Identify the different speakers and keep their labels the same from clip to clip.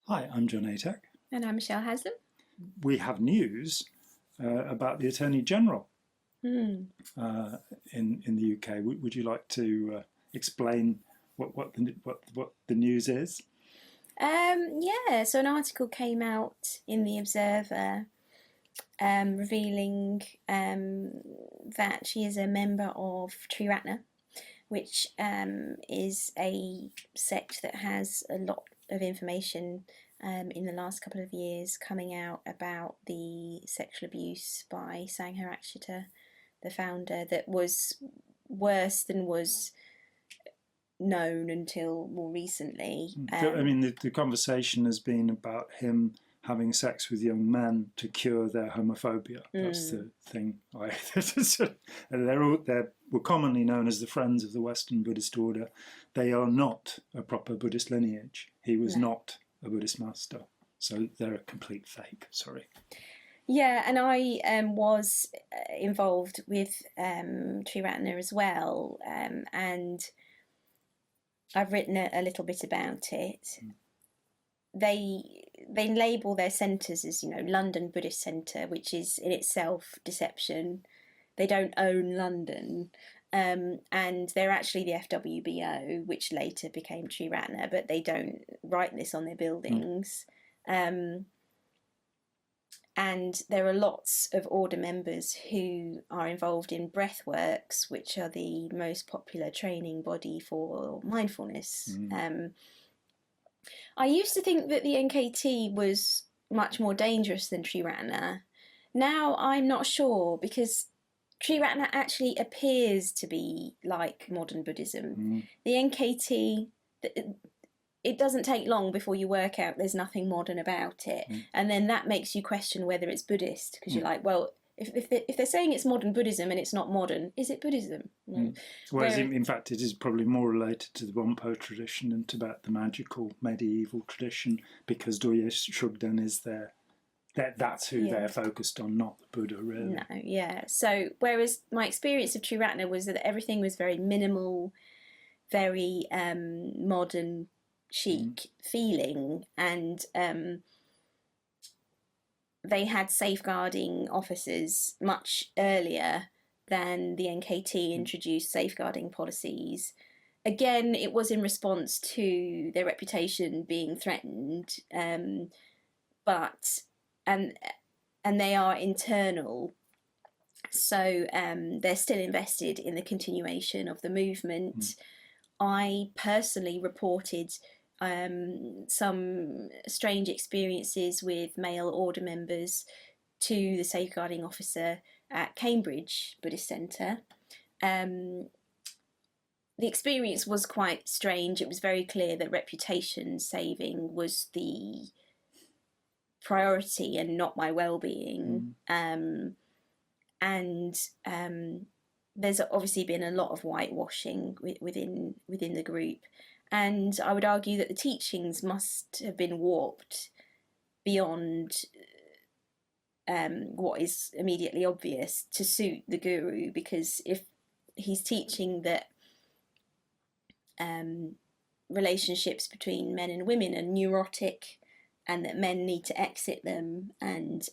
Speaker 1: Hi, I'm John Atack.
Speaker 2: And I'm Michelle Haslam.
Speaker 1: We have news about the Attorney General in the UK. Would you like to explain what the news is?
Speaker 2: Yeah, so an article came out in the Observer revealing that she is a member of Triratna, which is a sect that has a lot of information in the last couple of years coming out about the sexual abuse by Sangha Rakshita, the founder, that was worse than was known until more recently.
Speaker 1: I mean, the conversation has been about him having sex with young men to cure their homophobia. That's the thing. They were commonly known as the Friends of the Western Buddhist Order. They are not a proper Buddhist lineage. He was not a Buddhist master. So they're a complete fake, sorry.
Speaker 2: Yeah, and I was involved with Triratna as well, and I've written a little bit about it. They label their centres as, London Buddhist Centre, which is in itself deception. They don't own London, and they're actually the FWBO, which later became Triratna, but they don't write this on their buildings. And there are lots of order members who are involved in Breathworks, which are the most popular training body for mindfulness. I used to think that the NKT was much more dangerous than Triratna. Now I'm not sure, because Triratna actually appears to be like modern Buddhism. The NKT, it doesn't take long before you work out there's nothing modern about it. And then that makes you question whether it's Buddhist, because you're like, well, if they're saying it's modern Buddhism and it's not modern, is it Buddhism?
Speaker 1: Whereas in fact it is probably more related to the Wampo tradition and Tibet, the magical medieval tradition, because Dorje Shugden is there. That's who they're focused on, not the Buddha, really.
Speaker 2: No, yeah. So whereas my experience of Triratna was that everything was very minimal, very modern, chic feeling, and they had safeguarding officers much earlier than the NKT introduced safeguarding policies. Again, it was in response to their reputation being threatened, but they are internal, so they're still invested in the continuation of the movement. I personally reported some strange experiences with male order members to the safeguarding officer at Cambridge Buddhist Centre. The experience was quite strange. It was very clear that reputation saving was the priority and not my well-being. There's obviously been a lot of whitewashing within the group. And I would argue that the teachings must have been warped beyond what is immediately obvious to suit the guru, because if he's teaching that relationships between men and women are neurotic and that men need to exit them, and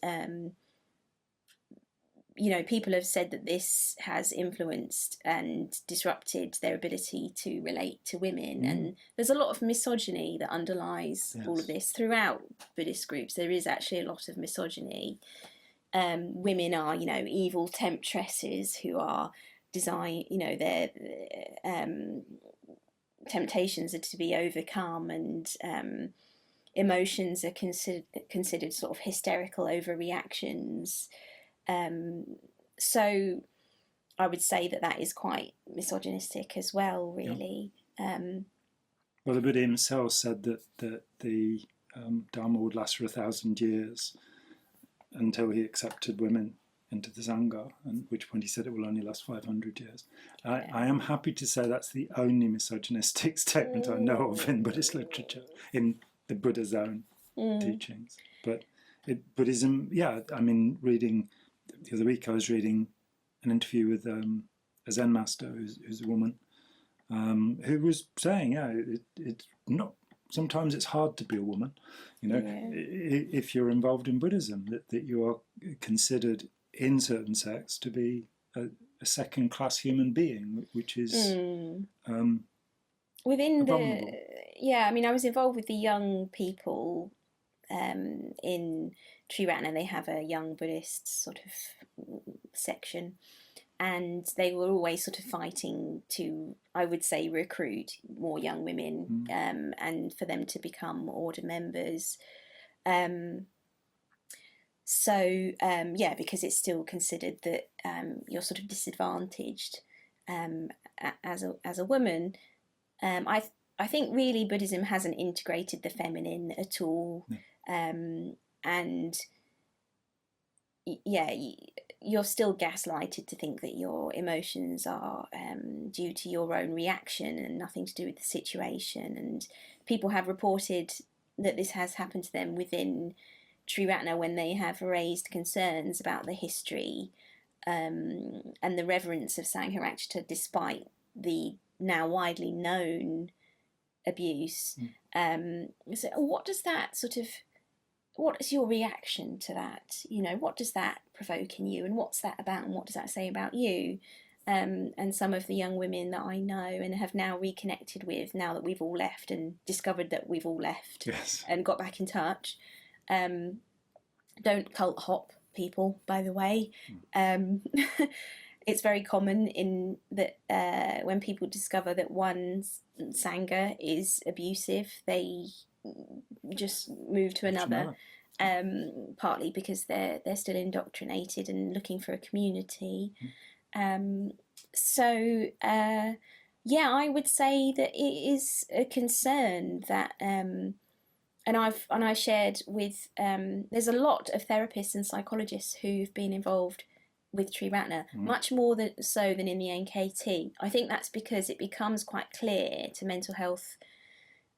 Speaker 2: people have said that this has influenced and disrupted their ability to relate to women. And there's a lot of misogyny that underlies all of this throughout Buddhist groups. There is actually a lot of misogyny. Women are, evil temptresses who are their temptations are to be overcome, and emotions are considered sort of hysterical overreactions. So I would say that is quite misogynistic as well, really.
Speaker 1: Well, the Buddha himself said that the Dharma would last for 1,000 years until he accepted women into the Sangha, and at which point he said it will only last 500 years. I am happy to say that's the only misogynistic statement I know of in Buddhist literature, in the Buddha's own teachings. But Buddhism, reading the other week I was reading an interview with a Zen master who's a woman, who was saying, it's not sometimes it's hard to be a woman. You know, if you're involved in Buddhism, that you are considered in certain sects to be a second-class human being, which is
Speaker 2: within
Speaker 1: abominable.
Speaker 2: I mean, I was involved with the young people in Triratna. They have a young Buddhist sort of section, and they were always sort of fighting to, I would say, recruit more young women and for them to become order members. Because it's still considered that you're sort of disadvantaged as a woman. I think really Buddhism hasn't integrated the feminine at all, and you're still gaslighted to think that your emotions are due to your own reaction and nothing to do with the situation. And people have reported that this has happened to them within Triratna when they have raised concerns about the history and the reverence of Sangharakshita despite the now widely known abuse. So what is your reaction to that? You know, what does that provoke in you, and what's that about, and what does that say about you? And some of the young women that I know and have now reconnected with, now that we've all left and discovered that we've all left and got back in touch. Don't cult hop people, by the way. It's very common in that when people discover that one's sangha is abusive, they just move to another. Partly because they're still indoctrinated and looking for a community. I would say that it is a concern that and I shared with there's a lot of therapists and psychologists who've been involved with Triratna, much more than in the NKT. I think that's because it becomes quite clear to mental health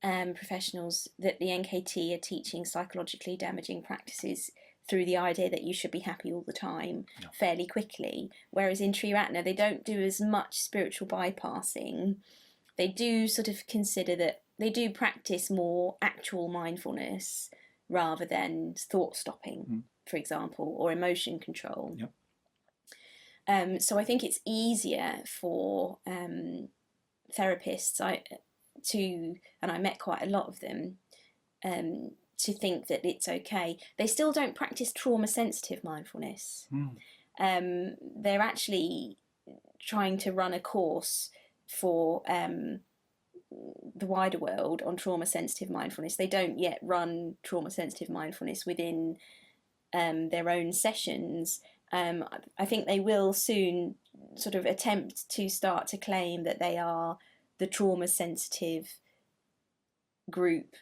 Speaker 2: professionals that the NKT are teaching psychologically damaging practices through the idea that you should be happy all the time fairly quickly, whereas in Triratna they don't do as much spiritual bypassing. They do sort of consider that they do practice more actual mindfulness rather than thought stopping, for example, or emotion control. So I think it's easier for therapists and I met quite a lot of them, to think that it's okay. They still don't practice trauma-sensitive mindfulness. They're actually trying to run a course for the wider world on trauma-sensitive mindfulness. They don't yet run trauma-sensitive mindfulness within their own sessions. I think they will soon sort of attempt to start to claim that they are the trauma-sensitive group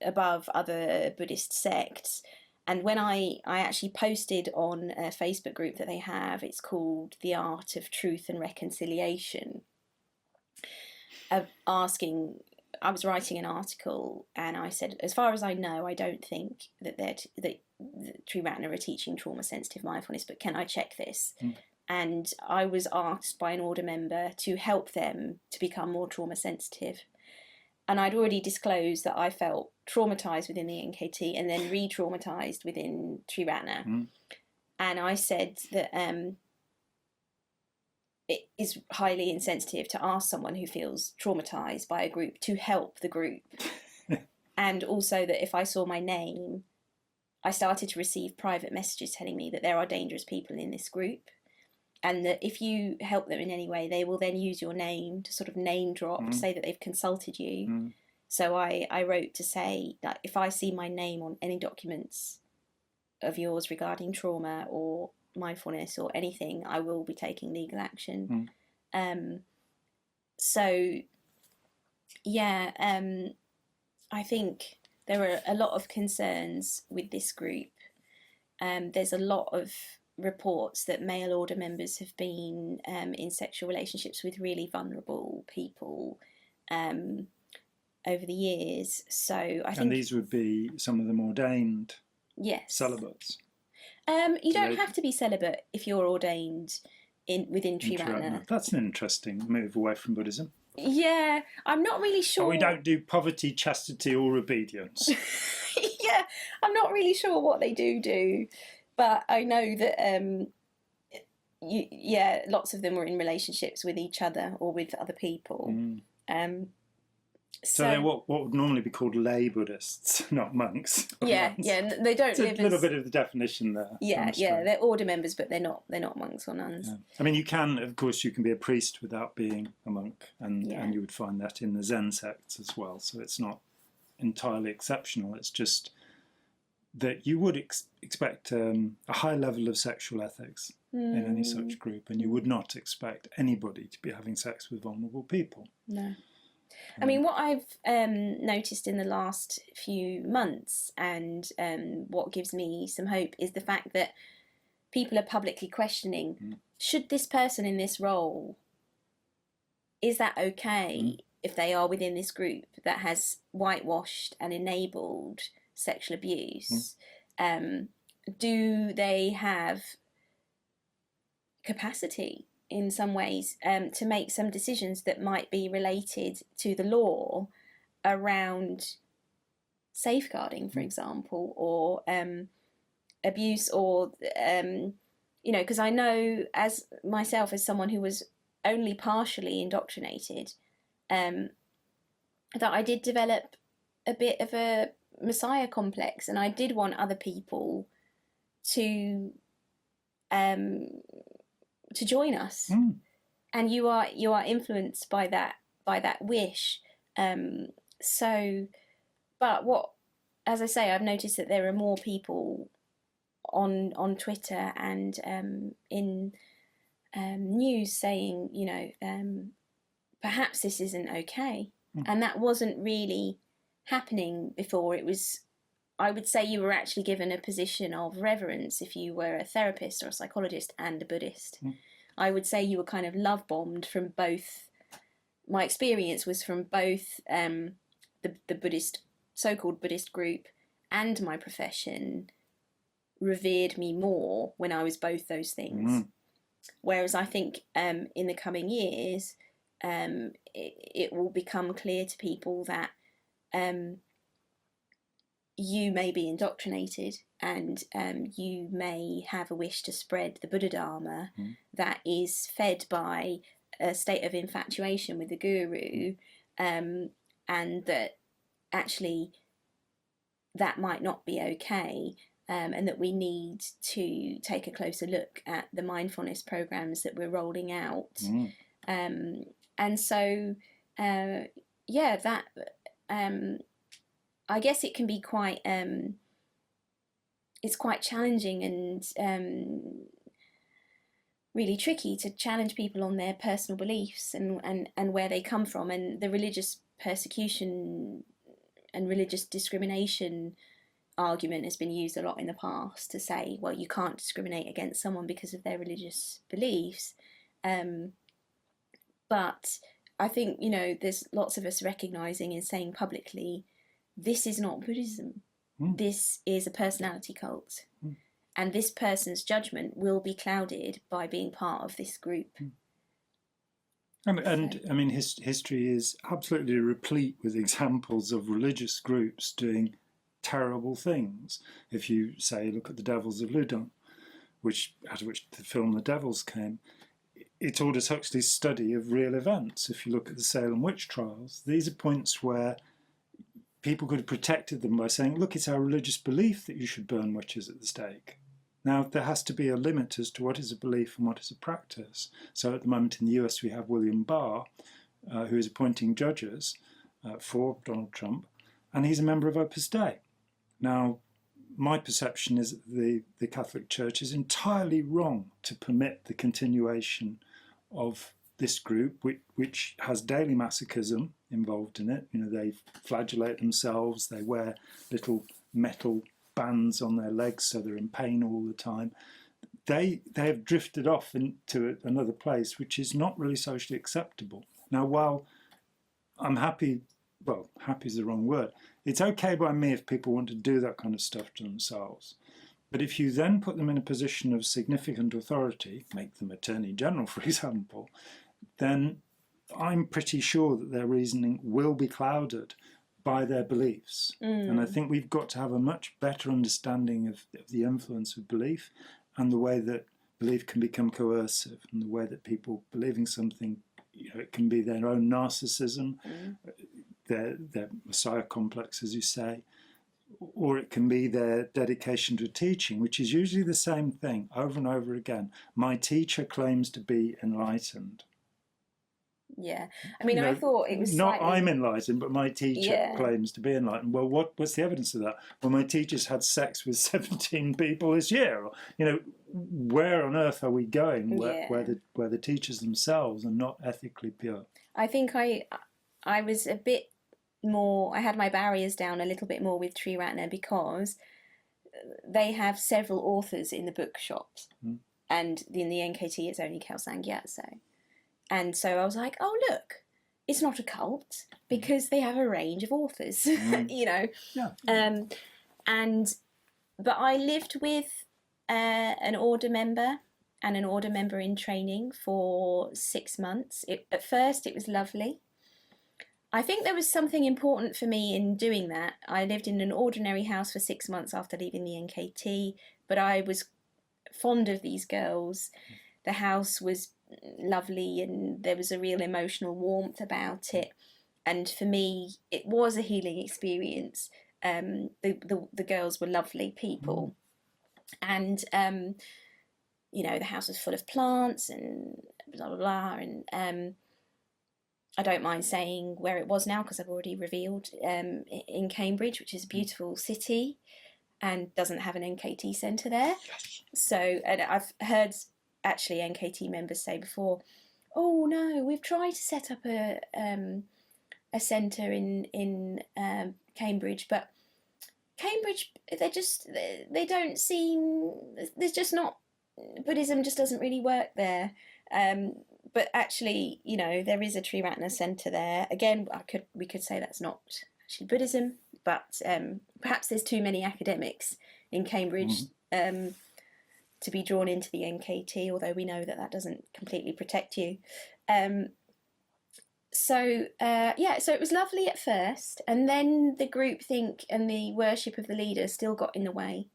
Speaker 2: above other Buddhist sects. And when I actually posted on a Facebook group that they have, it's called The Art of Truth and Reconciliation, I was writing an article and I said, as far as I know, I don't think that Triratna are teaching trauma-sensitive mindfulness, but can I check this? And I was asked by an order member to help them to become more trauma-sensitive. And I'd already disclosed that I felt traumatised within the NKT and then re-traumatised within Triratna. And I said that it is highly insensitive to ask someone who feels traumatised by a group to help the group. And also that if I saw my name, I started to receive private messages telling me that there are dangerous people in this group, and that if you help them in any way, they will then use your name to sort of name drop, to say that they've consulted you. So I wrote to say that if I see my name on any documents of yours regarding trauma or mindfulness or anything, I will be taking legal action. I think there are a lot of concerns with this group. There's a lot of reports that male order members have been in sexual relationships with really vulnerable people over the years. So I think,
Speaker 1: and these would be some of them ordained celibates.
Speaker 2: You don't have to be celibate if you're ordained within Triratna.
Speaker 1: That's an interesting move away from Buddhism.
Speaker 2: Yeah, I'm not really sure.
Speaker 1: But we don't do poverty, chastity, or obedience.
Speaker 2: Yeah, I'm not really sure what they do, but I know that lots of them were in relationships with each other or with other people.
Speaker 1: So they're what would normally be called lay Buddhists, not monks.
Speaker 2: Yeah, they don't
Speaker 1: it's
Speaker 2: live
Speaker 1: a little bit of the definition there.
Speaker 2: Yeah, they're order members, but they're not monks or nuns.
Speaker 1: Yeah. I mean, you can be a priest without being a monk, and you would find that in the Zen sects as well. So it's not entirely exceptional. It's just that you would expect a high level of sexual ethics in any such group, and you would not expect anybody to be having sex with vulnerable people.
Speaker 2: No. I mean, what I've noticed in the last few months, and what gives me some hope, is the fact that people are publicly questioning, should this person in this role, is that okay if they are within this group that has whitewashed and enabled sexual abuse? Do they have capacity in some ways to make some decisions that might be related to the law around safeguarding, for example, or abuse, or because I know as myself, as someone who was only partially indoctrinated, that I did develop a bit of a messiah complex, and I did want other people to join us, and you are influenced by that wish. But as I say, I've noticed that there are more people on Twitter and in news saying, perhaps this isn't okay, and that wasn't really happening before. It was, I would say, you were actually given a position of reverence if you were a therapist or a psychologist and a Buddhist. I would say you were kind of love bombed from both. My experience was from both the Buddhist, so-called Buddhist group, and my profession revered me more when I was both those things. Whereas I think in the coming years, it will become clear to people that you may be indoctrinated, and you may have a wish to spread the Buddha Dharma that is fed by a state of infatuation with the guru, and that actually that might not be okay, and that we need to take a closer look at the mindfulness programs that we're rolling out. And so, that... I guess it can be quite, it's quite challenging and really tricky to challenge people on their personal beliefs and where they come from. And the religious persecution and religious discrimination argument has been used a lot in the past to say, well, you can't discriminate against someone because of their religious beliefs. But I think, there's lots of us recognising and saying publicly, this is not Buddhism. This is a personality cult. And this person's judgment will be clouded by being part of this group.
Speaker 1: And I mean, history is absolutely replete with examples of religious groups doing terrible things. If you say, look at the Devils of Loudun, out of which the film The Devils came, it's Aldous Huxley's study of real events. If you look at the Salem witch trials, these are points where people could have protected them by saying, look, it's our religious belief that you should burn witches at the stake. Now, there has to be a limit as to what is a belief and what is a practice. So at the moment in the US, we have William Barr, who is appointing judges for Donald Trump, and he's a member of Opus Dei. Now, my perception is that the Catholic Church is entirely wrong to permit the continuation of this group, which has daily masochism involved in it. They flagellate themselves, they wear little metal bands on their legs so they're in pain all the time. They have drifted off into another place which is not really socially acceptable. Now, while I'm happy is the wrong word, it's okay by me if people want to do that kind of stuff to themselves. But if you then put them in a position of significant authority, make them Attorney General, for example, then I'm pretty sure that their reasoning will be clouded by their beliefs. And I think we've got to have a much better understanding of the influence of belief and the way that belief can become coercive, and the way that people believing something, it can be their own narcissism, their messiah complex, as you say, or it can be their dedication to teaching, which is usually the same thing over and over again. My teacher claims to be enlightened.
Speaker 2: Yeah, I mean, I thought it was
Speaker 1: not
Speaker 2: slightly...
Speaker 1: I'm enlightened, but my teacher claims to be enlightened. Well, what's the evidence of that? Well, my teacher's had sex with 17 people this year. Where on earth are we going? Where the teachers themselves are not ethically pure.
Speaker 2: I think I was a bit more. I had my barriers down a little bit more with Triratna because they have several authors in the bookshops, and in the NKT it's only Kelsang Gyatso. And so I was like, oh, look, it's not a cult because they have a range of authors, Yeah. But I lived with an order member and an order member in training for 6 months. At first, it was lovely. I think there was something important for me in doing that. I lived in an ordinary house for 6 months after leaving the NKT, but I was fond of these girls. The house was lovely and there was a real emotional warmth about it, and for me it was a healing experience. The girls were lovely people, and the house was full of plants and blah blah blah, and I don't mind saying where it was now because I've already revealed, in Cambridge, which is a beautiful city and doesn't have an NKT centre there. So, and I've heard actually NKT members say before, oh no, we've tried to set up a centre in Cambridge, but Cambridge, they don't seem, there's just not, Buddhism just doesn't really work there. But actually, there is a Triratna centre there. Again, we could say that's not actually Buddhism, but perhaps there's too many academics in Cambridge to be drawn into the NKT, although we know that doesn't completely protect you. So it was lovely at first, and then the groupthink and the worship of the leader still got in the way.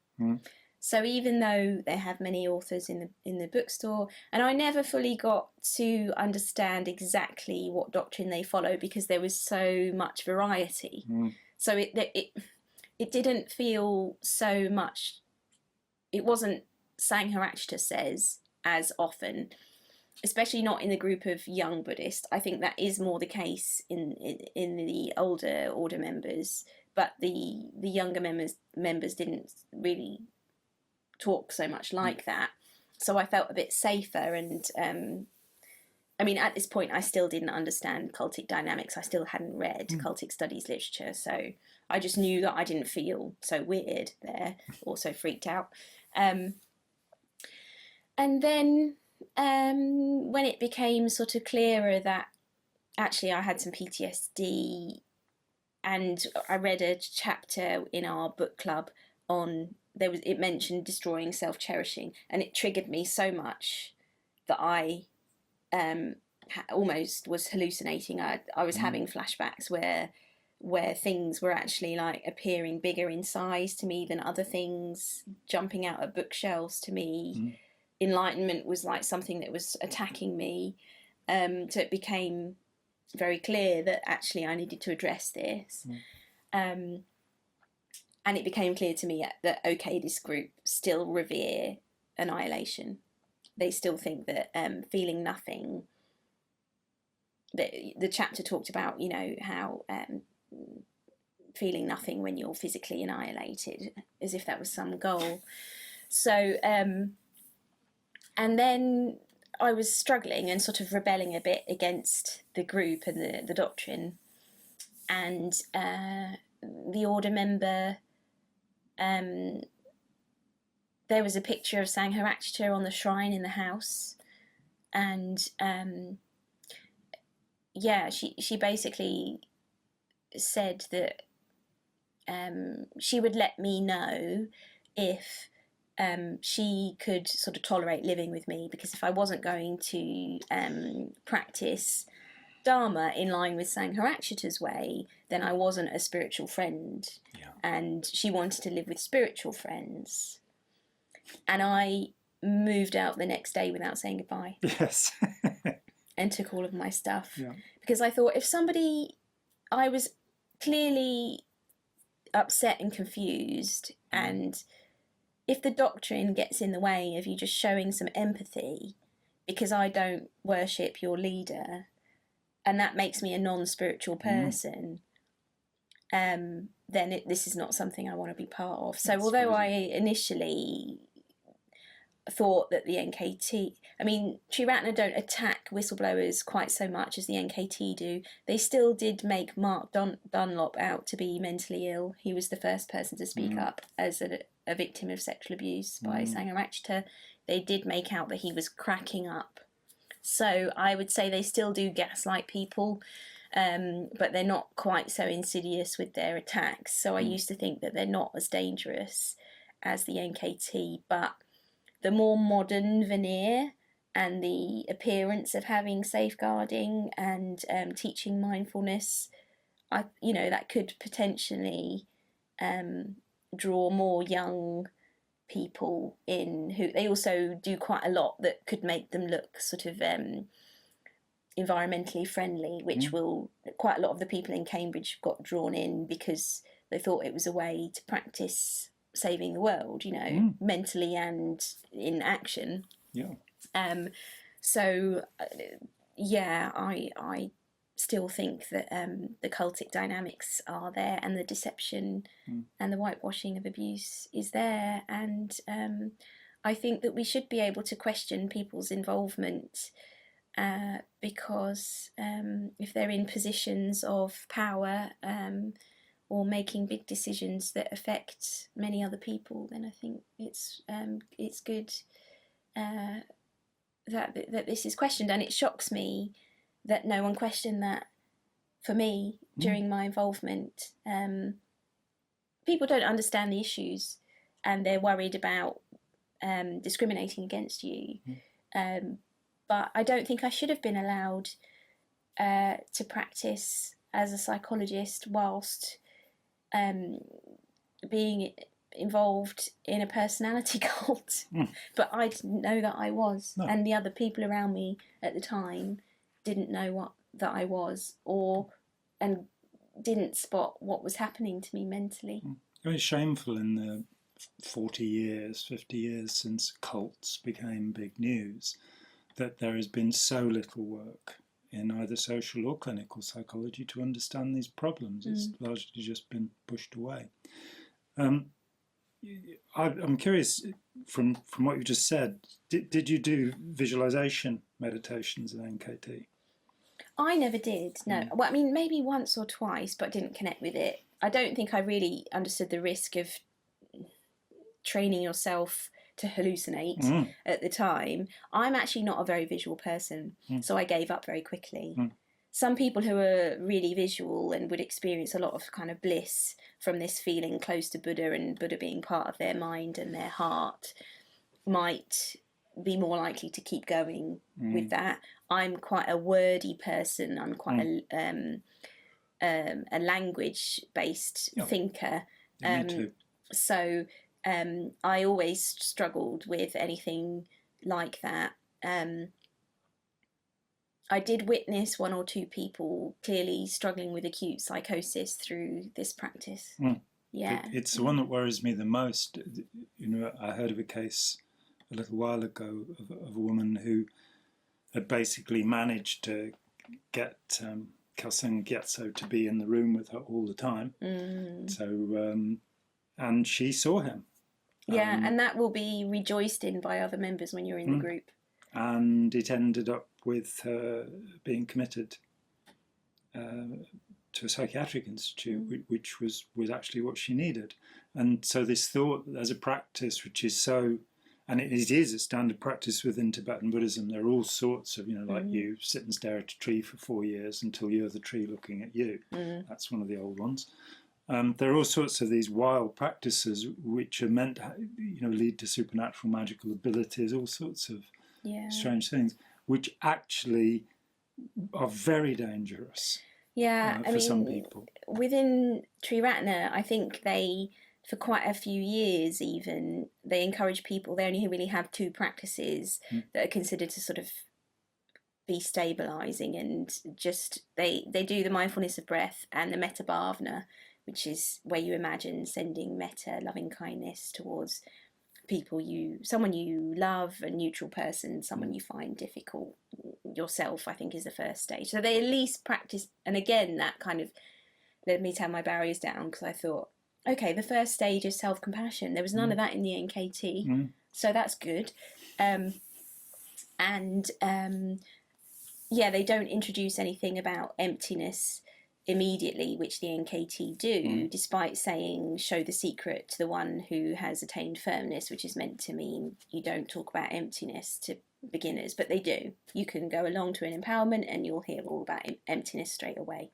Speaker 2: So even though they have many authors in the bookstore, and I never fully got to understand exactly what doctrine they follow because there was so much variety. So it didn't feel so much. It wasn't Sangharakshita says as often, especially not in the group of young Buddhists. I think that is more the case in the older order members, but the younger members didn't really talk so much like that. So I felt a bit safer, and I mean, at this point I still didn't understand cultic dynamics. I still hadn't read cultic studies literature, so I just knew that I didn't feel so weird there or so freaked out. And then when it became sort of clearer that actually I had some PTSD, and I read a chapter in our book club on, it mentioned destroying self-cherishing, and it triggered me so much that I almost was hallucinating. I was having flashbacks where things were actually like appearing bigger in size to me than other things, jumping out of bookshelves to me. Enlightenment was like something that was attacking me. So it became very clear that actually I needed to address this. And it became clear to me that, okay, this group still revere annihilation. They still think that feeling nothing, the chapter talked about, how feeling nothing when you're physically annihilated, as if that was some goal. So, and then I was struggling and sort of rebelling a bit against the group and the doctrine. And the order member, there was a picture of Sangharakshita on the shrine in the house. And she basically said that she would let me know if she could sort of tolerate living with me, because if I wasn't going to practice, Dharma in line with Sangharakshita's way, then I wasn't a spiritual friend.
Speaker 1: Yeah.
Speaker 2: And she wanted to live with spiritual friends. And I moved out the next day without saying goodbye.
Speaker 1: Yes.
Speaker 2: And took all of my stuff.
Speaker 1: Yeah.
Speaker 2: Because I thought I was clearly upset and confused, and if the doctrine gets in the way of you just showing some empathy because I don't worship your leader and that makes me a non-spiritual person, then this is not something I want to be part of. So
Speaker 1: That's
Speaker 2: although
Speaker 1: crazy.
Speaker 2: I initially thought that the NKT, I mean, Triratna don't attack whistleblowers quite so much as the NKT do. They still did make Mark Dunlop out to be mentally ill. He was the first person to speak up as a victim of sexual abuse by Sangharakshita. They did make out that he was cracking up. So I would say they still do gaslight people, but they're not quite so insidious with their attacks. So I used to think that they're not as dangerous as the NKT, but the more modern veneer and the appearance of having safeguarding and teaching mindfulness, that could potentially draw more young people in who they also do quite a lot that could make them look sort of environmentally friendly, which will quite a lot of the people in Cambridge got drawn in because they thought it was a way to practice saving the world, mentally and in action.
Speaker 1: Yeah.
Speaker 2: So I still think that the cultic dynamics are there, and the deception and the whitewashing of abuse is there, and I think that we should be able to question people's involvement because if they're in positions of power or making big decisions that affect many other people, then I think it's good that this is questioned. And it shocks me that no one questioned that for me during my involvement. People don't understand the issues and they're worried about discriminating against you. But I don't think I should have been allowed to practice as a psychologist whilst being involved in a personality cult. But I didn't know that I was. No. And the other people around me at the time didn't know that I was, and didn't spot what was happening to me mentally.
Speaker 1: Very shameful in the 50 years since cults became big news, that there has been so little work in either social or clinical psychology to understand these problems. It's largely just been pushed away. I'm curious, from what you just said, did you do visualization meditations at NKT?
Speaker 2: I never did, no. Well, I mean, maybe once or twice, but didn't connect with it. I don't think I really understood the risk of training yourself to hallucinate at the time. I'm actually not a very visual person, so I gave up very quickly. Some people who are really visual and would experience a lot of kind of bliss from this feeling close to Buddha and Buddha being part of their mind and their heart might be more likely to keep going with that. I'm quite a wordy person. I'm quite a language-based thinker.
Speaker 1: Me too.
Speaker 2: So I always struggled with anything like that. I did witness one or two people clearly struggling with acute psychosis through this practice. Yeah.
Speaker 1: It's the one that worries me the most. I heard of a case a little while ago of a woman who had basically managed to get Kelsang Gyatso to be in the room with her all the time. So, and she saw him.
Speaker 2: Yeah, and that will be rejoiced in by other members when you're in the group.
Speaker 1: And it ended up with her being committed to a psychiatric institute, which was actually what she needed. And so this thought, as a practice which is so, and it is a standard practice within Tibetan Buddhism, there are all sorts of, like you sit and stare at a tree for 4 years until you're the tree looking at you. That's one of the old ones. There are all sorts of these wild practices which are meant to, lead to supernatural magical abilities, all sorts of strange things, which actually are very dangerous.
Speaker 2: Yeah,
Speaker 1: For some people.
Speaker 2: Within Triratna, I think they, for quite a few years even, they encourage people, they only really have 2 practices that are considered to sort of be stabilizing, and just they do the mindfulness of breath and the metta bhavana, which is where you imagine sending metta, loving kindness, towards people someone you love, a neutral person, someone you find difficult, yourself, I think, is the first stage. So they at least practice, and again, that kind of let me tear my barriers down, because I thought, okay, the first stage is self-compassion. There was none of that in the NKT, so that's good. Yeah, they don't introduce anything about emptiness immediately, which the NKT do, despite saying show the secret to the one who has attained firmness, which is meant to mean you don't talk about emptiness to beginners, but they do. You can go along to an empowerment and you'll hear all about emptiness straight away.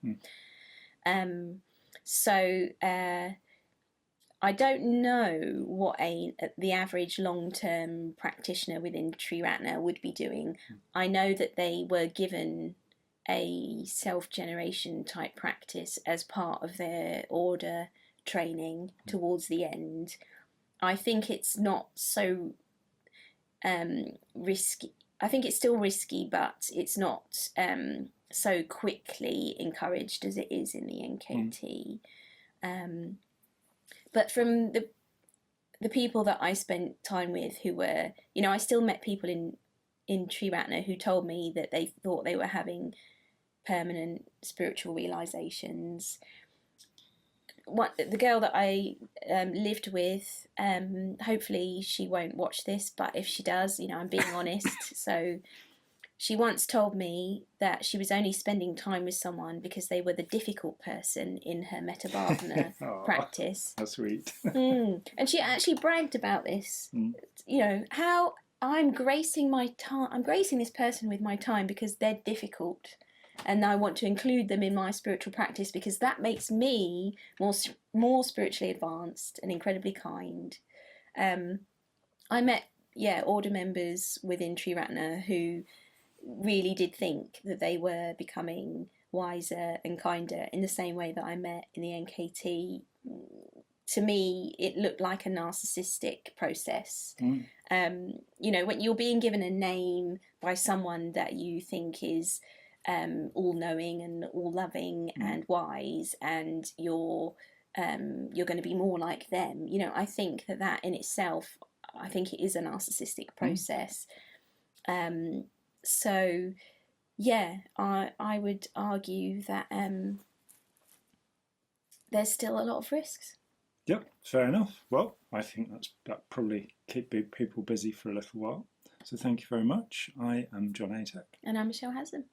Speaker 2: I don't know what the average long-term practitioner within Triratna would be doing. I know that they were given a self-generation type practice as part of their order training towards the end. I think it's not so risky. I think it's still risky, but it's not so quickly encouraged as it is in the NKT. But from the people that I spent time with who were, I still met people in Triratna who told me that they thought they were having permanent spiritual realizations. The girl that I lived with, hopefully she won't watch this, but if she does, I'm being honest. So she once told me that she was only spending time with someone because they were the difficult person in her metta bhavana practice.
Speaker 1: That's sweet.
Speaker 2: And she actually bragged about this. How I'm gracing my time. I'm gracing this person with my time because they're difficult, and I want to include them in my spiritual practice because that makes me more spiritually advanced and incredibly kind. I met order members within Triratna who really did think that they were becoming wiser and kinder in the same way that I met in the NKT. To me, it looked like a narcissistic process. When you're being given a name by someone that you think is all-knowing and all-loving and wise, and you're going to be more like them. I think that in itself, I think it is a narcissistic process. So, yeah, I would argue that there's still a lot of risks.
Speaker 1: Yep, fair enough. Well, I think that probably keep people busy for a little while. So thank you very much. I am John Atek.
Speaker 2: And I'm Michelle Haslam.